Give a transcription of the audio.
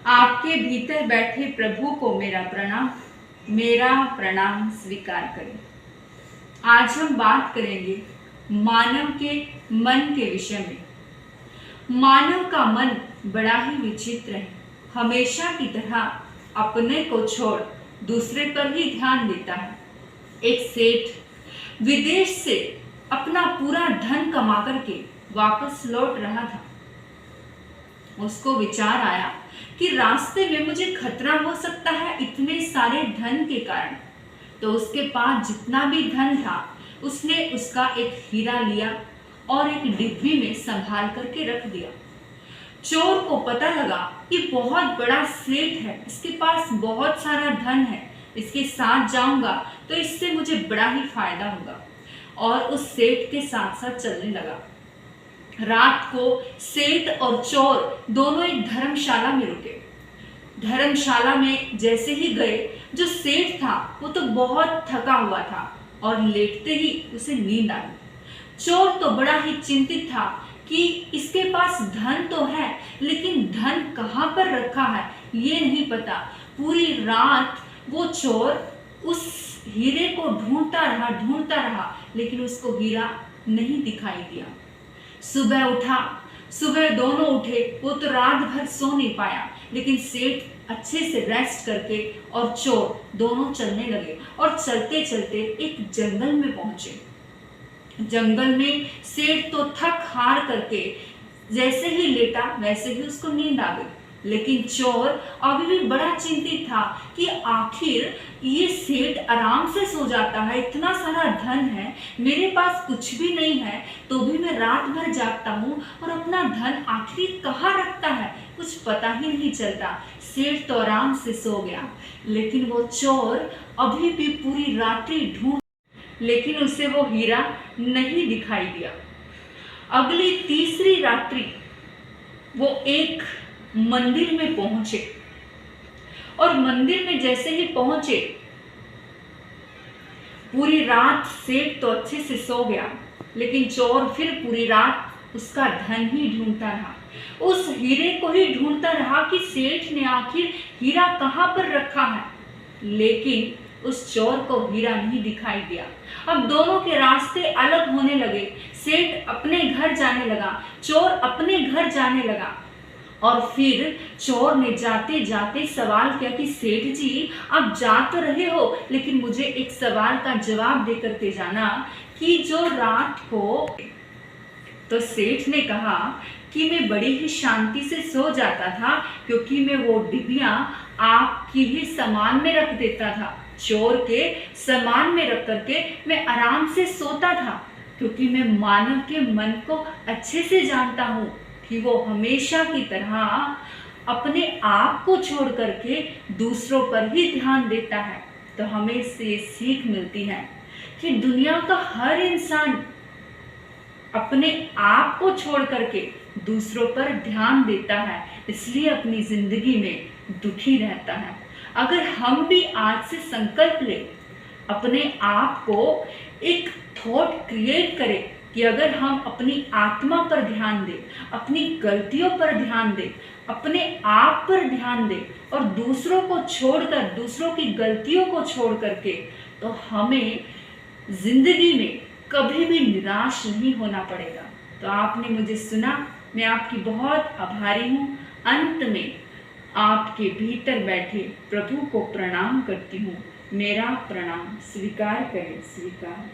आपके भीतर बैठे प्रभु को मेरा प्रणाम स्वीकार करें। आज हम बात करेंगे मानव के मन के विषय में। मानव का मन बड़ा ही विचित्र है। हमेशा की तरह अपने को छोड़ दूसरे पर ही ध्यान देता है। एक सेठ विदेश से अपना पूरा धन कमा करके वापस लौट रहा था। उसको विचार आया कि रास्ते में मुझे खतरा हो सकता है इतने सारे धन के कारण। तो उसके पास जितना भी धन था उसने उसका एक हीरा लिया और एक डिब्बी में संभाल करके रख दिया। चोर को पता लगा कि बहुत बड़ा सेठ है, इसके पास बहुत सारा धन है, इसके साथ जाऊंगा तो इससे मुझे बड़ा ही फायदा होगा, और उस सेठ के साथ साथ चलने लगा। रात को सेठ और चोर दोनों एक धर्मशाला में रुके। धर्मशाला में जैसे ही गए, जो सेठ था वो तो बहुत थका हुआ था और लेटते ही उसे नींद आ गई। चोर तो बड़ा ही चिंतित था कि इसके पास धन तो है लेकिन धन कहाँ पर रखा है ये नहीं पता। पूरी रात वो चोर उस हीरे को ढूंढता रहा लेकिन उसको हीरा नहीं दिखाई दिया। सुबह दोनों उठे। वो तो रात भर सो नहीं पाया, लेकिन सेठ अच्छे से रेस्ट करके और चोर दोनों चलने लगे और चलते चलते एक जंगल में पहुंचे। जंगल में सेठ तो थक हार करके जैसे ही लेटा वैसे ही उसको नींद आ गई। लेकिन चोर अभी भी बड़ा चिंतित था कि आखिर ये सेठ आराम से सो जाता है, इतना सारा धन है, मेरे पास कुछ भी नहीं है तो भी मैं रात भर जागता हूँ और अपना धन आखिर कहाँ रखता है कुछ पता ही नहीं चलता। सेठ तो आराम से सो गया, लेकिन वो चोर अभी भी पूरी रात्रि ढूंढ, लेकिन उसे वो हीरा नहीं दिखाई दिया। अगली तीसरी रात्रि वो एक मंदिर में पहुंचे, और मंदिर में जैसे ही पहुंचे, पूरी रात सेठ तो अच्छे से सो गया, लेकिन चोर फिर पूरी रात उसका धन ही ढूंढता रहा, उस हीरे को ही ढूंढता रहा कि सेठ ने आखिर हीरा कहाँ पर रखा है। लेकिन उस चोर को हीरा नहीं दिखाई दिया। अब दोनों के रास्ते अलग होने लगे। सेठ अपने घर जाने लगा, चोर अपने घर जाने लगा। और फिर चोर ने जाते जाते सवाल किया कि सेठ जी आप जा तो रहे हो, लेकिन मुझे एक सवाल का जवाब दे करके जाना कि जो रात को, तो सेठ ने कहा कि मैं बड़ी ही शांति से सो जाता था क्योंकि मैं वो डिबिया आपकी ही सामान में रख देता था। चोर के सामान में रख करके मैं आराम से सोता था, क्योंकि मैं मानव के मन को अच्छे से जानता हूँ कि वो हमेशा की तरह अपने आप को छोड़ करके दूसरों पर ही ध्यान देता है। तो हमें इससे सीख मिलती है कि दुनिया का हर इंसान अपने आप को छोड़ करके दूसरों पर ध्यान देता है, इसलिए अपनी जिंदगी में दुखी रहता है। अगर हम भी आज से संकल्प लें, अपने आप को एक थॉट क्रिएट करें कि अगर हम अपनी आत्मा पर ध्यान दें, अपनी गलतियों पर ध्यान दें, अपने आप पर ध्यान दें और दूसरों को छोड़कर, दूसरों की गलतियों को छोड़ करके, तो हमें जिंदगी में कभी भी निराश नहीं होना पड़ेगा। तो आपने मुझे सुना, मैं आपकी बहुत आभारी हूँ। अंत में आपके भीतर बैठे प्रभु को प्रणाम करती हूँ। मेरा प्रणाम स्वीकार करें, स्वीकार।